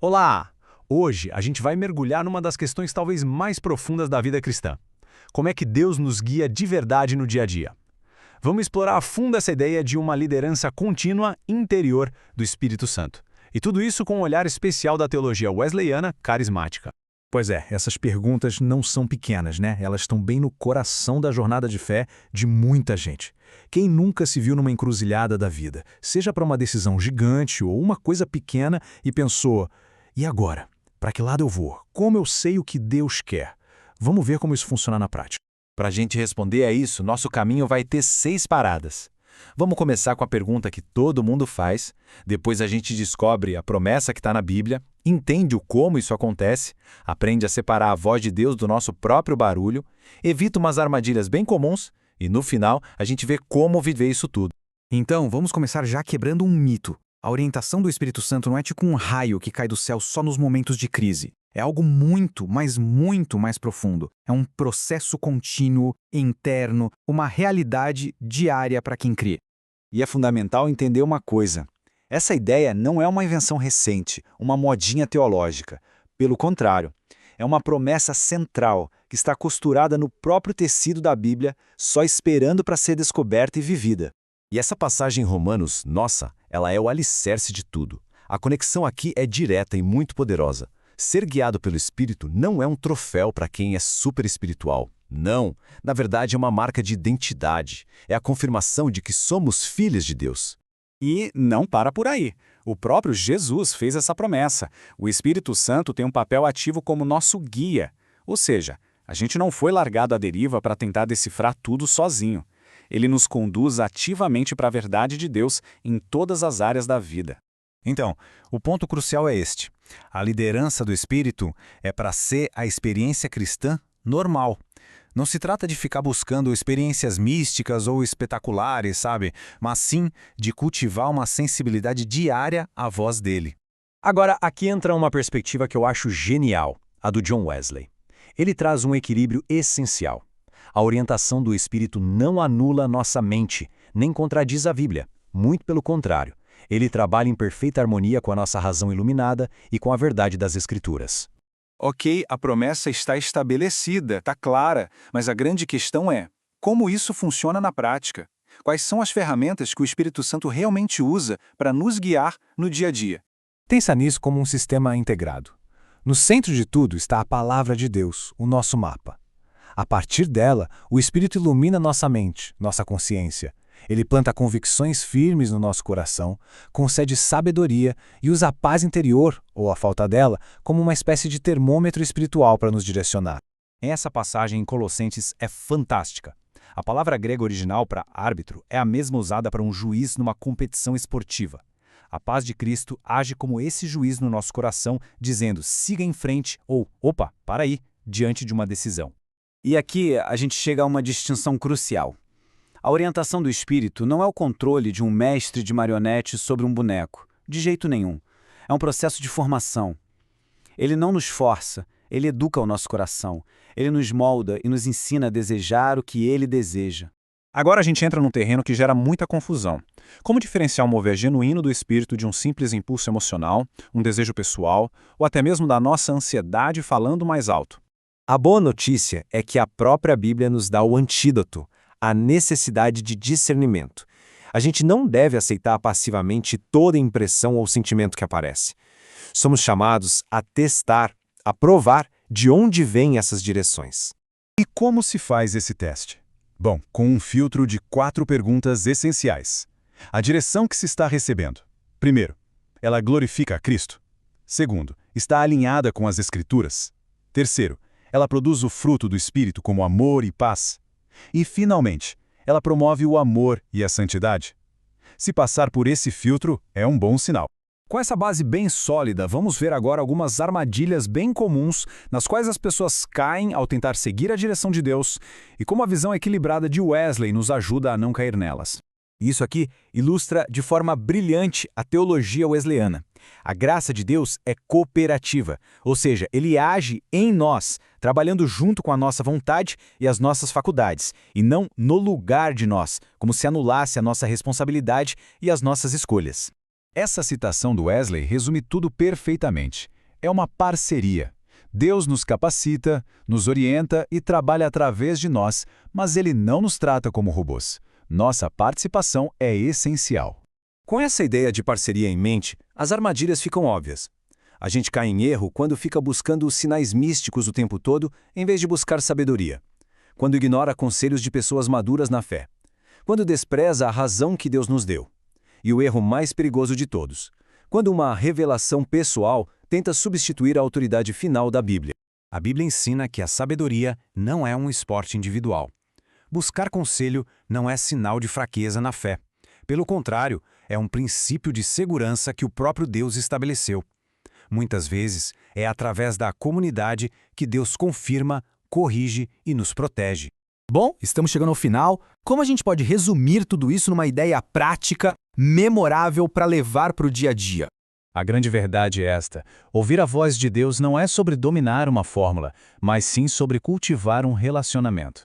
Olá! Hoje a gente vai mergulhar numa das questões talvez mais profundas da vida cristã. Como é que Deus nos guia de verdade no dia a dia? Vamos explorar a fundo essa ideia de uma liderança contínua interior do Espírito Santo. E tudo isso com um olhar especial da teologia wesleyana carismática. Pois é, essas perguntas não são pequenas, né? Elas estão bem no coração da jornada de fé de muita gente. Quem nunca se viu numa encruzilhada da vida, seja para uma decisão gigante ou uma coisa pequena e pensou, e agora? Para que lado eu vou? Como eu sei o que Deus quer? Vamos ver como isso funciona na prática. Para a gente responder a isso, nosso caminho vai ter 6 paradas. Vamos começar com a pergunta que todo mundo faz, depois a gente descobre a promessa que está na Bíblia, entende o como isso acontece, aprende a separar a voz de Deus do nosso próprio barulho, evita umas armadilhas bem comuns e, no final, a gente vê como viver isso tudo. Então, vamos começar já quebrando um mito. A orientação do Espírito Santo não é tipo um raio que cai do céu só nos momentos de crise. É algo muito, mas muito mais profundo. É um processo contínuo, interno, uma realidade diária para quem crê. E é fundamental entender uma coisa. Essa ideia não é uma invenção recente, uma modinha teológica. Pelo contrário, é uma promessa central que está costurada no próprio tecido da Bíblia, só esperando para ser descoberta e vivida. E essa passagem em Romanos, nossa, ela é o alicerce de tudo. A conexão aqui é direta e muito poderosa. Ser guiado pelo Espírito não é um troféu para quem é super espiritual. Não, na verdade é uma marca de identidade. É a confirmação de que somos filhos de Deus. E não para por aí. O próprio Jesus fez essa promessa. O Espírito Santo tem um papel ativo como nosso guia. Ou seja, a gente não foi largado à deriva para tentar decifrar tudo sozinho. Ele nos conduz ativamente para a verdade de Deus em todas as áreas da vida. Então, o ponto crucial é este. A liderança do Espírito é para ser a experiência cristã normal. Não se trata de ficar buscando experiências místicas ou espetaculares, sabe? Mas sim de cultivar uma sensibilidade diária à voz dele. Agora, aqui entra uma perspectiva que eu acho genial, a do John Wesley. Ele traz um equilíbrio essencial. A orientação do Espírito não anula nossa mente, nem contradiz a Bíblia. Muito pelo contrário. Ele trabalha em perfeita harmonia com a nossa razão iluminada e com a verdade das Escrituras. Ok, a promessa está estabelecida, está clara, mas a grande questão é, como isso funciona na prática? Quais são as ferramentas que o Espírito Santo realmente usa para nos guiar no dia a dia? Pensa nisso como um sistema integrado. No centro de tudo está a palavra de Deus, o nosso mapa. A partir dela, o Espírito ilumina nossa mente, nossa consciência. Ele planta convicções firmes no nosso coração, concede sabedoria e usa a paz interior, ou a falta dela, como uma espécie de termômetro espiritual para nos direcionar. Essa passagem em Colossenses é fantástica. A palavra grega original para árbitro é a mesma usada para um juiz numa competição esportiva. A paz de Cristo age como esse juiz no nosso coração, dizendo siga em frente ou opa, para aí, diante de uma decisão. E aqui a gente chega a uma distinção crucial. A orientação do Espírito não é o controle de um mestre de marionete sobre um boneco, de jeito nenhum. É um processo de formação. Ele não nos força, ele educa o nosso coração. Ele nos molda e nos ensina a desejar o que ele deseja. Agora a gente entra num terreno que gera muita confusão. Como diferenciar um mover genuíno do espírito de um simples impulso emocional, um desejo pessoal, ou até mesmo da nossa ansiedade falando mais alto? A boa notícia é que a própria Bíblia nos dá o antídoto, a necessidade de discernimento. A gente não deve aceitar passivamente toda impressão ou sentimento que aparece. Somos chamados a testar, a provar de onde vêm essas direções. E como se faz esse teste? Bom, com um filtro de 4 perguntas essenciais. A direção que se está recebendo. Primeiro, ela glorifica a Cristo. Segundo, está alinhada com as Escrituras. Terceiro, ela produz o fruto do Espírito como amor e paz. E, finalmente, ela promove o amor e a santidade. Se passar por esse filtro, é um bom sinal. Com essa base bem sólida, vamos ver agora algumas armadilhas bem comuns nas quais as pessoas caem ao tentar seguir a direção de Deus e como a visão equilibrada de Wesley nos ajuda a não cair nelas. Isso aqui ilustra de forma brilhante a teologia wesleyana. A graça de Deus é cooperativa, ou seja, ele age em nós, trabalhando junto com a nossa vontade e as nossas faculdades, e não no lugar de nós, como se anulasse a nossa responsabilidade e as nossas escolhas. Essa citação do Wesley resume tudo perfeitamente. É uma parceria. Deus nos capacita, nos orienta e trabalha através de nós, mas Ele não nos trata como robôs. Nossa participação é essencial. Com essa ideia de parceria em mente, as armadilhas ficam óbvias. A gente cai em erro quando fica buscando os sinais místicos o tempo todo, em vez de buscar sabedoria. Quando ignora conselhos de pessoas maduras na fé. Quando despreza a razão que Deus nos deu. E o erro mais perigoso de todos. Quando uma revelação pessoal tenta substituir a autoridade final da Bíblia. A Bíblia ensina que a sabedoria não é um esporte individual. Buscar conselho não é sinal de fraqueza na fé. Pelo contrário, é um princípio de segurança que o próprio Deus estabeleceu. Muitas vezes, é através da comunidade que Deus confirma, corrige e nos protege. Bom, estamos chegando ao final. Como a gente pode resumir tudo isso numa ideia prática, memorável para levar para o dia a dia? A grande verdade é esta: ouvir a voz de Deus não é sobre dominar uma fórmula, mas sim sobre cultivar um relacionamento.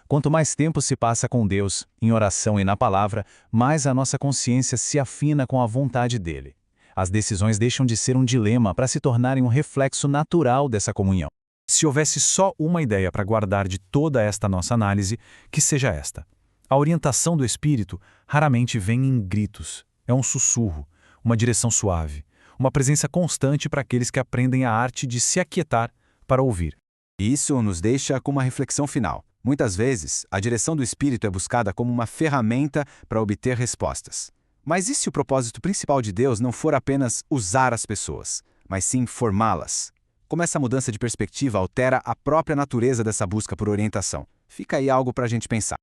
Quanto mais tempo se passa com Deus, em oração e na palavra, mais a nossa consciência se afina com a vontade dele. As decisões deixam de ser um dilema para se tornarem um reflexo natural dessa comunhão. Se houvesse só uma ideia para guardar de toda esta nossa análise, que seja esta. A orientação do Espírito raramente vem em gritos. É um sussurro, uma direção suave, uma presença constante para aqueles que aprendem a arte de se aquietar para ouvir. Isso nos deixa com uma reflexão final. Muitas vezes, a direção do Espírito é buscada como uma ferramenta para obter respostas. Mas e se o propósito principal de Deus não for apenas usar as pessoas, mas sim formá-las? Como essa mudança de perspectiva altera a própria natureza dessa busca por orientação? Fica aí algo para a gente pensar.